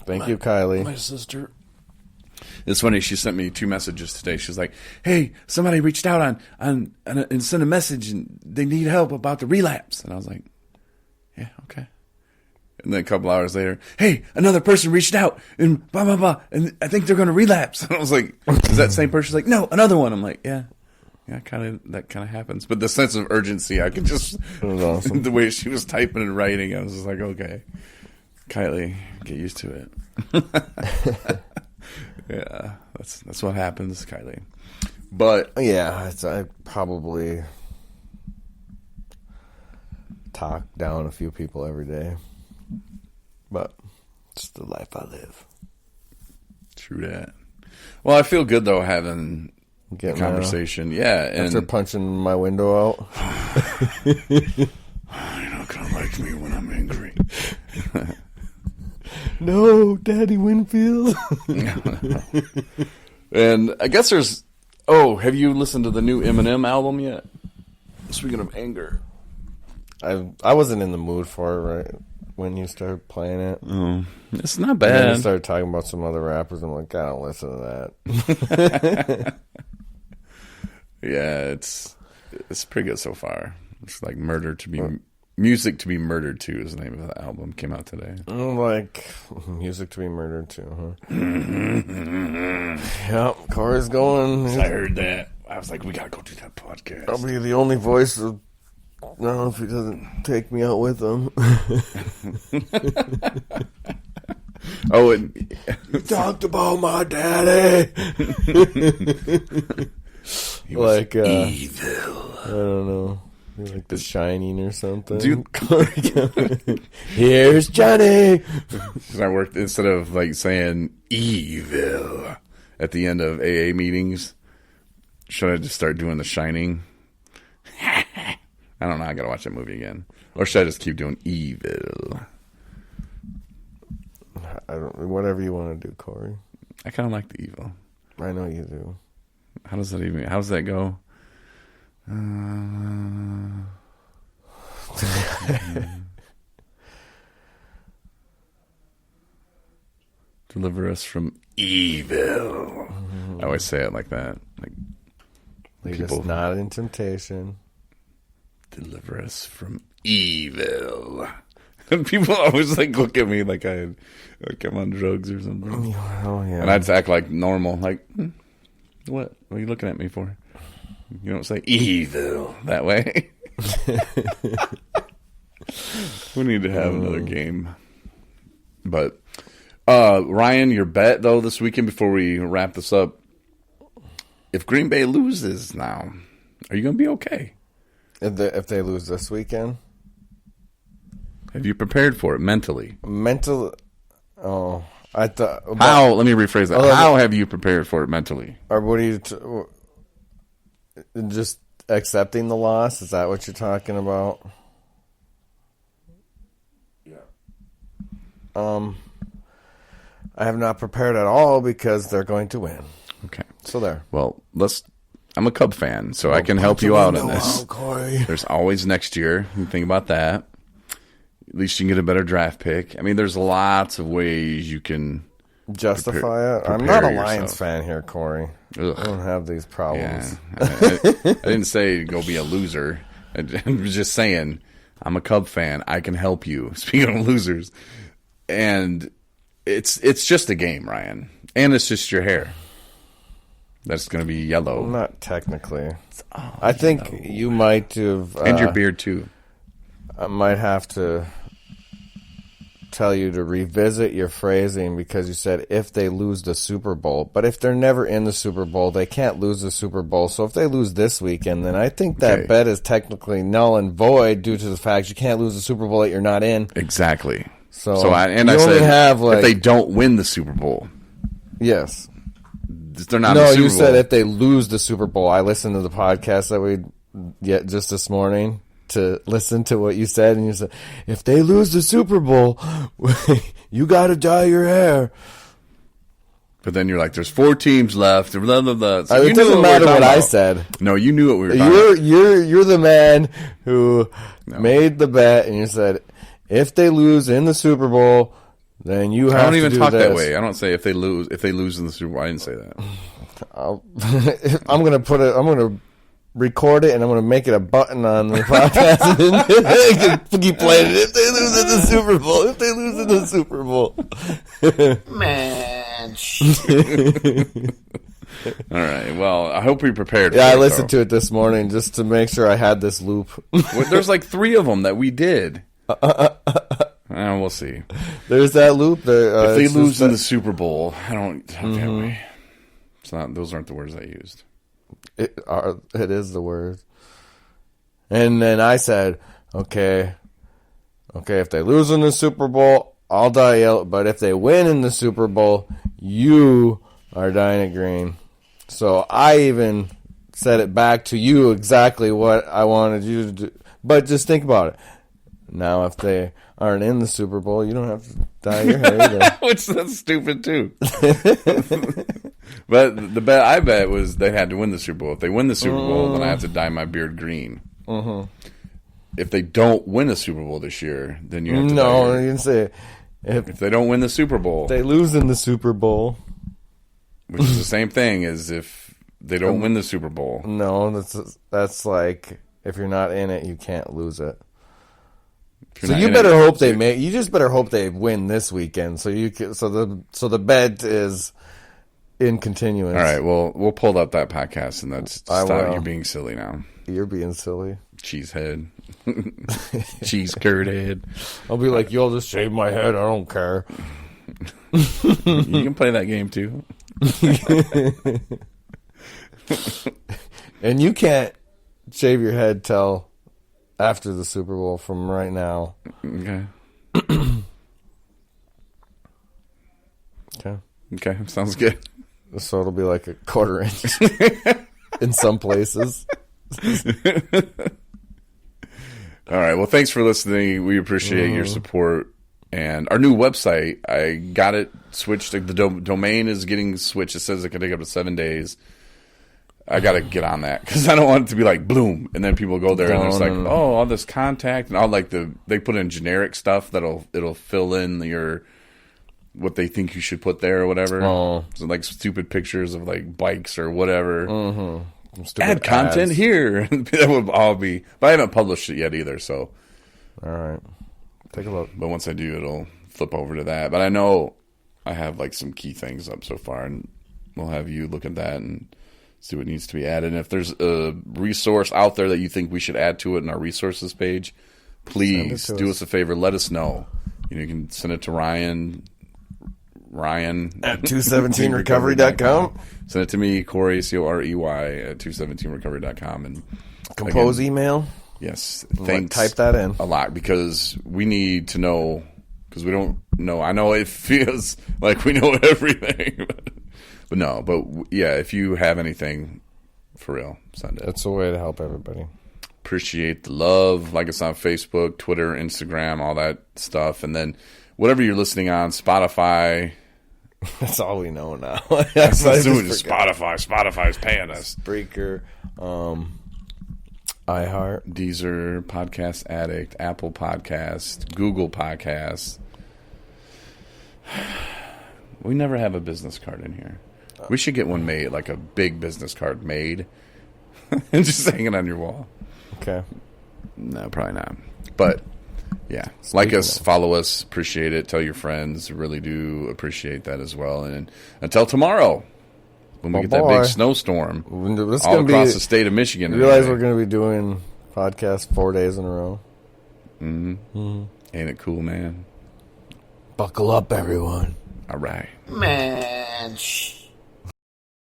Thank you, Kylie. My sister. It's funny. She sent me 2 messages today. She's like, "Hey, somebody reached out and sent a message, and they need help about the relapse." And I was like, "Yeah, okay." And then a couple hours later, "Hey, another person reached out and blah blah blah, and I think they're going to relapse." And I was like, "Is that same person?" She's like, "No, another one." I'm like, "Yeah." Yeah, that kind of happens. But the sense of urgency, I could just, it was awesome. The way she was typing and writing, I was just like, okay, Kylie, get used to it. Yeah, that's what happens, Kylie. But yeah, I probably talk down a few people every day, but it's the life I live. True that. Well, I feel good though having Getting the conversation. Yeah, and after punching my window out. You're not gonna like me when I'm angry. No, Daddy Winfield. And I guess there's. Oh, have you listened to the new Eminem album yet? Speaking of anger, I wasn't in the mood for it right when you started playing it. Oh, it's not And then bad. you started talking about some other rappers. I'm like, I don't listen to that. Yeah, it's pretty good so far. It's like Music to be Murdered To is the name of the album. Came out today. I'm like, music to be murdered to, huh? Yep, Corey's going. I heard that. I was like, we gotta go do that podcast. I'll be the only voice. No, if he doesn't take me out with him. Oh, and You talked about my daddy. he was like evil. I don't know, like The Shining or something. Dude, Here's Johnny. I worked instead of like saying evil at the end of AA meetings. Should I just start doing The Shining? I don't know. I gotta watch that movie again, or should I just keep doing evil? I don't. Whatever you want to do, Corey. I kind of like the evil. I know you do. How does that go? Deliver us from evil. Mm-hmm. I always say it like that. Like Lead us not in temptation. Deliver us from evil. And people always like look at me like I'm on drugs or something. Oh yeah. And I'd act like normal, like what? What are you looking at me for? You don't say evil that way. We need to have another game. But Ryan, your bet though this weekend before we wrap this up, if Green Bay loses now, are you going to be okay? If they lose this weekend? Have you prepared for it mentally? Oh, I thought. How? Let me rephrase that. How have you prepared for it mentally? Or what are you just accepting the loss? Is that what you're talking about? Yeah. I have not prepared at all because they're going to win. Okay. So there. Well, I'm a Cub fan, so I can help you out on this. Corey. There's always next year. You think about that. At least you can get a better draft pick. I mean, there's lots of ways you can justify it. I'm not a Lions fan here, Corey. Ugh. I don't have these problems. Yeah. I didn't say go be a loser. I'm just saying I'm a Cub fan. I can help you. Speaking of losers, and it's just a game, Ryan, and it's just your hair. That's going to be yellow. Not technically. I think you might have... and your beard, too. I might have to tell you to revisit your phrasing because you said if they lose the Super Bowl. But if they're never in the Super Bowl, they can't lose the Super Bowl. So if they lose this weekend, then I think that bet is technically null and void due to the fact you can't lose the Super Bowl that you're not in. Exactly. So I said if they don't win the Super Bowl. Yes. They're not in the Super Bowl. You said if they lose the Super Bowl. I listened to the podcast that we get just this morning to listen to what you said, and you said, if they lose the Super Bowl, you got to dye your hair. But then you're like, there's 4 teams left. Blah, blah, blah. So it doesn't matter what I said. No, you knew what we were talking about. You're the man who made the bet, and you said, if they lose in the Super Bowl, then you have I don't even to do talk this. that way. I don't say if they lose in the Super Bowl. I didn't say that. I'm gonna record it and I'm gonna make it a button on the podcast and keep playing it. If they lose in the Super Bowl, if they lose in the Super Bowl, Man. All right. Well, I hope we prepared. Yeah, I listened to it this morning just to make sure I had this loop. Well, there's like 3 of them that we did. We'll see. There's that loop. There, If they lose in the Super Bowl, okay, it's not. Those aren't the words I used. It is the word. And then I said, okay, if they lose in the Super Bowl, I'll die yellow. But if they win in the Super Bowl, you are dying at green. So I even said it back to you exactly what I wanted you to do. But just think about it. Now, if they aren't in the Super Bowl, you don't have to dye your hair either. Which that's stupid too. But the bet I bet was they had to win the Super Bowl. If they win the Super Bowl, then I have to dye my beard green. If they don't win the Super Bowl this year, then you have to. No, you didn't say it. If they don't win the Super Bowl, They lose in the Super Bowl. which is the same thing as if they don't win the Super Bowl. No, that's like if you're not in it, you can't lose it. If you're So not you in better it- hope they make. You just better hope they win this weekend. So you can, so the bet is in continuance. All right, well, we'll pull up that podcast and that's I stop. will. You're being silly now. You're being silly. Cheesehead, cheese curd head. I'll be like, you'll just shave my head. I don't care. You can play that game too. And you can't shave your head till after the Super Bowl from right now. Okay. Okay. Okay, sounds good. So it'll be like a quarter inch in some places. All right. Well, thanks for listening. We appreciate your support. And our new website, I got it switched. Like the domain is getting switched. It says it can take up to 7 days. I got to get on that because I don't want it to be like bloom, and then people go there and it's like, oh, all this contact and all like they put in generic stuff it'll fill in what they think you should put there or whatever. Oh. So like stupid pictures of like bikes or whatever. Stupid Add content ads. here. That would all be, but I haven't published it yet either. So, All right. Take a look. but once I do, it'll flip over to that. But I know I have like some key things up so far, and we'll have you look at that and see what needs to be added. And if there's a resource out there that you think we should add to it in our resources page, please to do us. us a favor. Let us know. You can send it to Ryan At 217recovery.com. Send it to me, Corey, Corey, at 217recovery.com. And Compose again, email. yes, Like, thanks. type that in. A lot because we need to know because we don't know. I know it feels like we know everything, but no. But yeah, if you have anything for real, send it. That's a way to help everybody. Appreciate the love. Like us on Facebook, Twitter, Instagram, all that stuff, and then whatever you're listening on, Spotify. That's all we know now. That's doing Spotify. Spotify's paying us. Spreaker, iHeart. Deezer, Podcast Addict, Apple Podcast, Google Podcasts. We never have a business card in here. We should get one made, like a big business card made, and just hang it on your wall. Okay. No, probably not. But yeah, like us, follow us, appreciate it. Tell your friends, really do appreciate that as well. And until tomorrow, when we get that big snowstorm This all gonna across be, the state of Michigan. You realize anyway. we're going to be doing podcasts 4 days in a row. Ain't it cool, man? Buckle up, everyone. All right. Man.